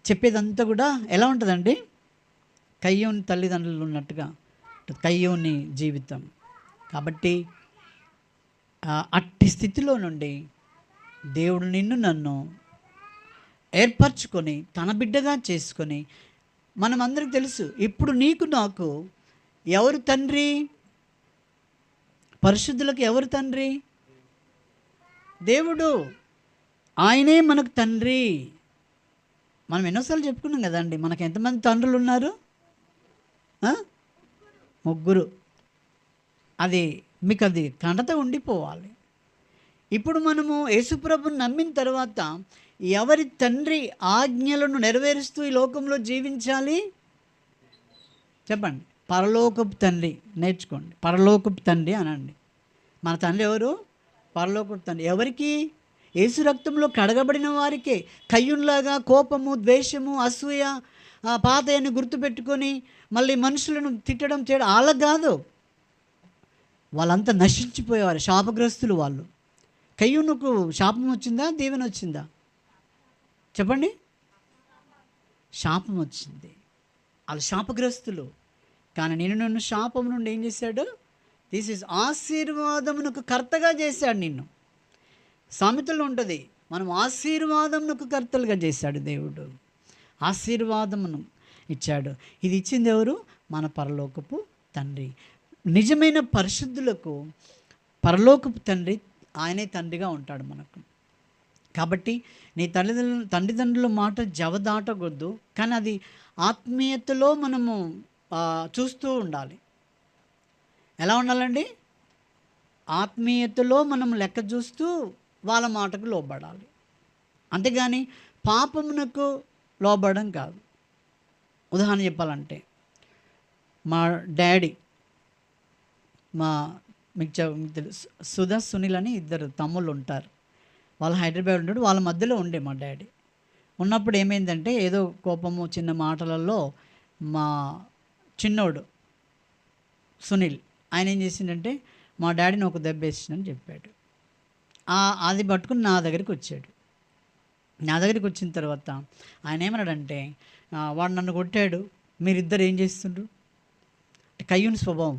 చెప్పేదంతా కూడా ఎలా ఉంటుందండి? కయ్యోని తల్లిదండ్రులు ఉన్నట్టుగా కయ్యోని జీవితం. కాబట్టి అట్టి స్థితిలో నుండి దేవుడు నన్ను ఏర్పరచుకొని తన బిడ్డగా చేసుకొని, మనమందరికి తెలుసు ఇప్పుడు నీకు నాకు ఎవరు తండ్రి? పరిశుద్ధులకు ఎవరు తండ్రి? దేవుడు. ఆయనే మనకు తండ్రి. మనం ఎన్నోసార్లు చెప్పుకున్నాం కదండి, మనకు ఎంతమంది తండ్రులు ఉన్నారు? 3. అది మీకు అది కండత ఉండిపోవాలి. ఇప్పుడు మనము యేసుప్రభుని నమ్మిన తర్వాత ఎవరి తండ్రి ఆజ్ఞలను నెరవేరుస్తూ ఈ లోకంలో జీవించాలి? చెప్పండి. పరలోకపు తండ్రి. నేర్చుకోండి, పరలోకపు తండ్రి అనండి. మన తండ్రి ఎవరు? పరలోకపు తండ్రి. ఎవరికి? యేసు రక్తంలో కడగబడిన వారికే. కయ్యూన్లాగా కోపము, ద్వేషము, అసూయ, పాతయన్ని గుర్తుపెట్టుకొని మళ్ళీ మనుషులను తిట్టడం చేయడం వాళ్ళకు కాదు. వాళ్ళంతా నశించిపోయేవారు, శాపగ్రస్తులు వాళ్ళు. కయ్యూనుకు శాపం వచ్చిందా? దీవెన వచ్చిందా? చెప్పండి. శాపం వచ్చింది. వాళ్ళు శాపగ్రస్తులు. కానీ నిన్ను శాపం నుండి ఏం చేశాడు? ఆశీర్వాదమునకు కర్తగా చేశాడు నిన్ను. సామెతల్లో ఉంటుంది, మనం ఆశీర్వాదమునకు కర్తలుగా చేశాడు దేవుడు. ఆశీర్వాదమును ఇచ్చాడు. ఇది ఇచ్చింది ఎవరు? మన పరలోకపు తండ్రి. నిజమైన పరిశుద్ధులకు పరలోకపు తండ్రి ఆయనే తండ్రిగా ఉంటాడు మనకు. కాబట్టి నీ తల్లిదండ్రుల మాట జవదాటకూడదు, కానీ అది ఆత్మీయతలో మనము చూస్తూ ఉండాలి. ఎలా ఉండాలండి? ఆత్మీయతలో మనం లెక్క చూస్తూ వాళ్ళ మాటకు లోబడాలి, అంతేగాని పాపమునకు లోబడడం కాదు. ఉదాహరణ చెప్పాలంటే, మా డాడీ, మీకు తెలుసు, సుధా సునీల్ అని ఇద్దరు తమ్ముళ్ళు ఉంటారు. వాళ్ళు హైదరాబాద్ ఉంటాడు. వాళ్ళ మధ్యలో ఉండే మా డాడీ ఉన్నప్పుడు ఏమైందంటే, ఏదో కోపము చిన్న మాటలలో మా చిన్నోడు సునీల్ ఆయన ఏం చేసిండంటే, మా డాడీని ఒక దెబ్బ వేసిందని చెప్పాడు. అది పట్టుకుని నా దగ్గరికి వచ్చాడు. నా దగ్గరికి వచ్చిన తర్వాత ఆయన ఏమన్నాడంటే, వాడు నన్ను కొట్టాడు, మీరిద్దరు ఏం చేస్తుండ్రు? కయ్యూని స్వభావం,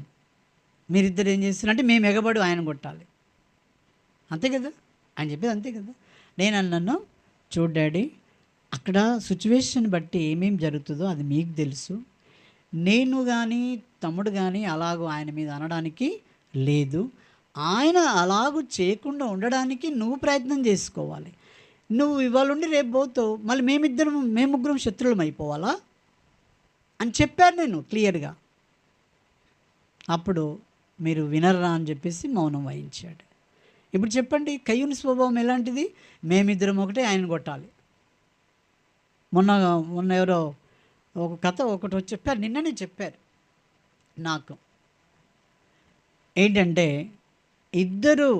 మీరిద్దరు ఏం చేస్తున్నారు అంటే మేము ఎగబడి ఆయన కొట్టాలి, అంతే కదా ఆయన చెప్పేది, అంతే కదా. నేను అన్నాను, చూడు డాడీ, అక్కడ సిచ్యువేషన్ బట్టి ఏమేమి జరుగుతుందో అది మీకు తెలుసు. నేను కానీ తమ్ముడు కానీ అలాగూ ఆయన మీద అనడానికి లేదు. ఆయన అలాగూ చేయకుండా ఉండడానికి నువ్వు ప్రయత్నం చేసుకోవాలి. నువ్వు ఇవాళ ఉండి రేపు పోతావు, మళ్ళీ మేము ముగ్గురం శత్రువులం అయిపోవాలా అని చెప్పాను నేను క్లియర్గా. అప్పుడు మీరు వినరా అని చెప్పేసి మౌనం వహించాడు. ఇప్పుడు చెప్పండి, కయ్యూని స్వభావం ఎలాంటిది? మేమిద్దరం ఒకటే ఆయన కొట్టాలి. మొన్న ఎవరో ఒక కథ ఒకటి చెప్పారు, నిన్ననే చెప్పారు నాకు. ఏంటంటే, ఇద్దరు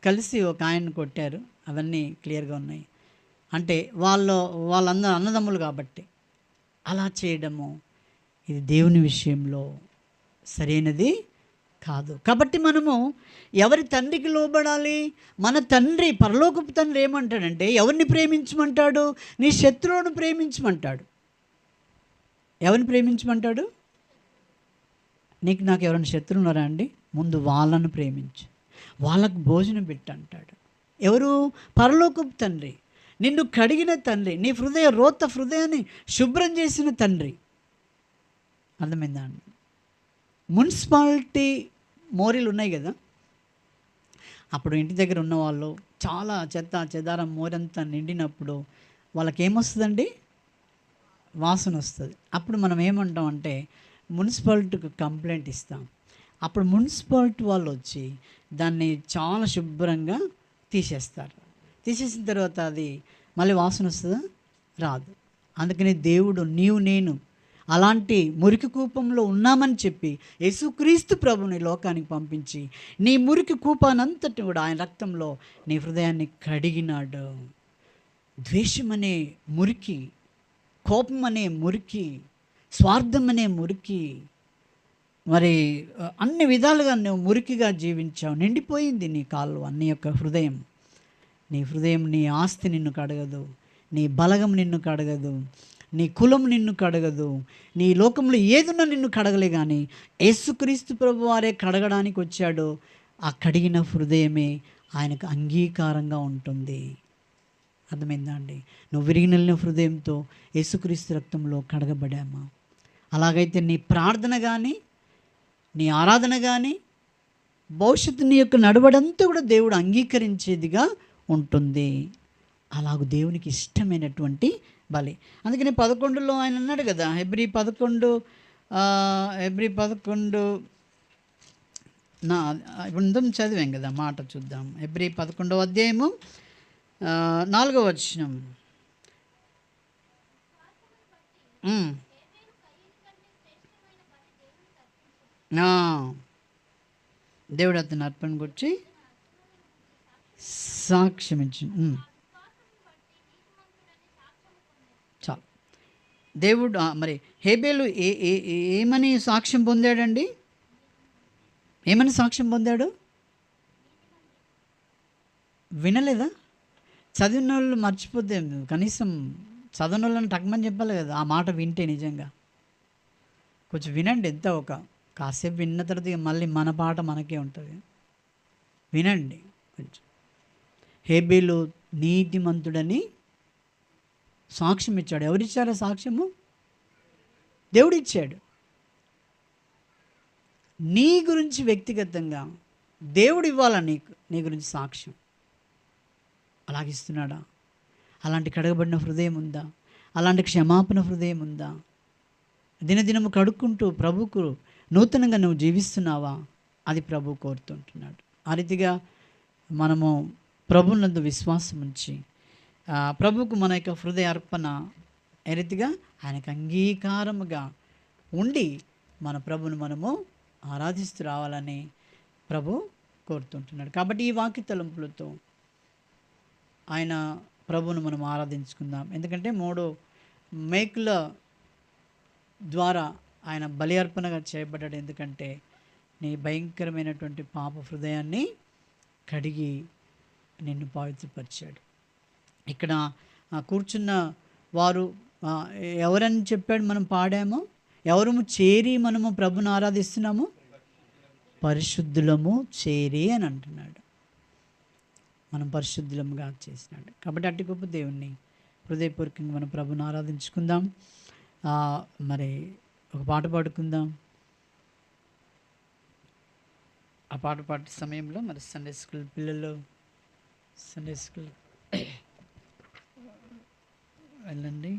కలిసి ఒక ఆయన కొట్టారు, అవన్నీ క్లియర్గా ఉన్నాయి. అంటే వాళ్ళందరూ అన్నదమ్ములు కాబట్టి అలా చేయడము ఇది దేవుని విషయంలో సరైనది కాదు. కాబట్టి మనము ఎవరి తండ్రికి లోబడాలి? మన తండ్రి, పరలోకపు తండ్రి ఏమంటాడంటే, ఎవరిని ప్రేమించమంటాడు? నీ శత్రువును ప్రేమించమంటాడు. ఎవరిని ప్రేమించమంటాడు? నాకు ఎవరైనా శత్రువు ఉన్నారా అండి? ముందు వాళ్ళను ప్రేమించు, వాళ్ళకు భోజనం పెట్టు అంటాడు. ఎవరు? పరలోకపు తండ్రి, నిన్ను కడిగిన తండ్రి, నీ హృదయాన్ని శుభ్రం చేసిన తండ్రి. అర్థమైందా అండి? మున్సిపాలిటీ మోరీలు ఉన్నాయి కదా, అప్పుడు ఇంటి దగ్గర ఉన్నవాళ్ళు చాలా చెదారం మోరంతా నిండినప్పుడు వాళ్ళకి ఏమొస్తుందండి? వాసన వస్తుంది. అప్పుడు మనం ఏమంటాం అంటే, మున్సిపాలిటీకి కంప్లైంట్ ఇస్తాం. అప్పుడు మున్సిపాలిటీ వాళ్ళు వచ్చి దాన్ని చాలా శుభ్రంగా తీసేస్తారు. తీసేసిన తర్వాత అది మళ్ళీ వాసన వస్తుందా? రాదు. అందుకని దేవుడు, నేను అలాంటి మురికి కూపంలో ఉన్నామని చెప్పి యేసుక్రీస్తు ప్రభుని లోకానికి పంపించి నీ మురికి కూపానంతటి కూడా ఆయన రక్తంలో నీ హృదయాన్ని కడిగినాడు. ద్వేషం అనే మురికి, కోపం అనే మురికి, స్వార్థం అనే మురికి, మరి అన్ని విధాలుగా నువ్వు మురికిగా జీవించావు, నిండిపోయింది నీ కాళ్ళు, నీ యొక్క హృదయం. నీ హృదయం, నీ ఆస్తి నిన్ను కడగదు, నీ బలగం నిన్ను కడగదు, నీ కులం నిన్ను కడగదు, నీ లోకంలో ఏదున్నా నిన్ను కడగలే. కానీ యేసుక్రీస్తు ప్రభు వారే కడగడానికి వచ్చాడు. ఆ కడిగిన హృదయమే ఆయనకు అంగీకారంగా ఉంటుంది. అర్థమైందా అండి? నువ్వు విరిగిన హృదయంతో యేసుక్రీస్తు రక్తంలో కడగబడామా? అలాగైతే నీ ప్రార్థన కానీ, నీ ఆరాధన కానీ, భవిష్యత్తు నీ యొక్క నడవడంతా కూడా దేవుడు అంగీకరించేదిగా ఉంటుంది. అలాగ దేవునికి ఇష్టమైనటువంటి బలి. అందుకని 11లో ఆయన అన్నాడు కదా, హెబ్రీ 11 ఇప్పుడు చదివాం కదా, మాట చూద్దాం. హెబ్రీ 11వ అధ్యాయము 4వ వచనం. దేవుడు అతని అర్పణ గురించి సాక్ష్యం ఇచ్చింది. చాలు. దేవుడు మరి హేబేలు ఏమని సాక్ష్యం పొందాడండి? ఏమని సాక్ష్యం పొందాడు? వినలేదా? చదివిన వాళ్ళు మర్చిపోతే, కనీసం చదివిన వాళ్ళని టక్మని చెప్పాలి కదా. ఆ మాట వింటే నిజంగా కొంచెం వినండి. ఎంత కాసేపు విన్న తర్వాత మళ్ళీ మన పాట మనకే ఉంటుంది. వినండి కొంచెం. హేబేలు నీతిమంతుడని సాక్ష్యం ఇచ్చాడు. ఎవరిచ్చారో సాక్ష్యము? దేవుడు ఇచ్చాడు. నీ గురించి వ్యక్తిగతంగా దేవుడు ఇవ్వాలా నీ గురించి సాక్ష్యం. అలాగిస్తున్నాడా? అలాంటి కడగబడిన హృదయం ఉందా? అలాంటి క్షమాపణ హృదయం ఉందా? దినదినము కడుక్కుంటూ ప్రభువుకు నూతనంగా నువ్వు జీవిస్తున్నావా? అది ప్రభు కోరుతుంటున్నాడు. ఆ రీతిగా మనము ప్రభునందు విశ్వాసం ఉంచి ప్రభువుకు మన యొక్క హృదయ అర్పణ ఏ రీతిగా ఆయనకు అంగీకారముగా ఉండి మన ప్రభును మనము ఆరాధిస్తూ రావాలని ప్రభు కోరుతుంటున్నాడు. కాబట్టి ఈ వాక్య తలంపులతో ఆయన ప్రభువును మనం ఆరాధించుకుందాం. ఎందుకంటే 3 మేకుల ద్వారా ఆయన బలి అర్పణగా చేయబడ్డాడు. ఎందుకంటే నీ భయంకరమైనటువంటి పాప హృదయాన్ని కడిగి నిన్ను పవిత్రపరిచాడు. ఇక్కడ కూర్చున్న వారు ఎవరని చెప్పాడు? మనం పాడాము. ఎవరము చేరి మనము ప్రభుని ఆరాధిస్తున్నాము? పరిశుద్ధులము చేరి అని అంటున్నాడు. మనం పరిశుద్ధులముగా చేసినాడు. కాబట్టి అట్టి గొప్ప దేవుణ్ణి హృదయపూర్వకంగా మనం ప్రభుని ఆరాధించుకుందాం. మరి ఒక పాట పాడుకుందాం. ఆ పాట పాడే సమయంలో మరి సండే స్కూల్ పిల్లలు సండే స్కూల్ వెళ్ళండి.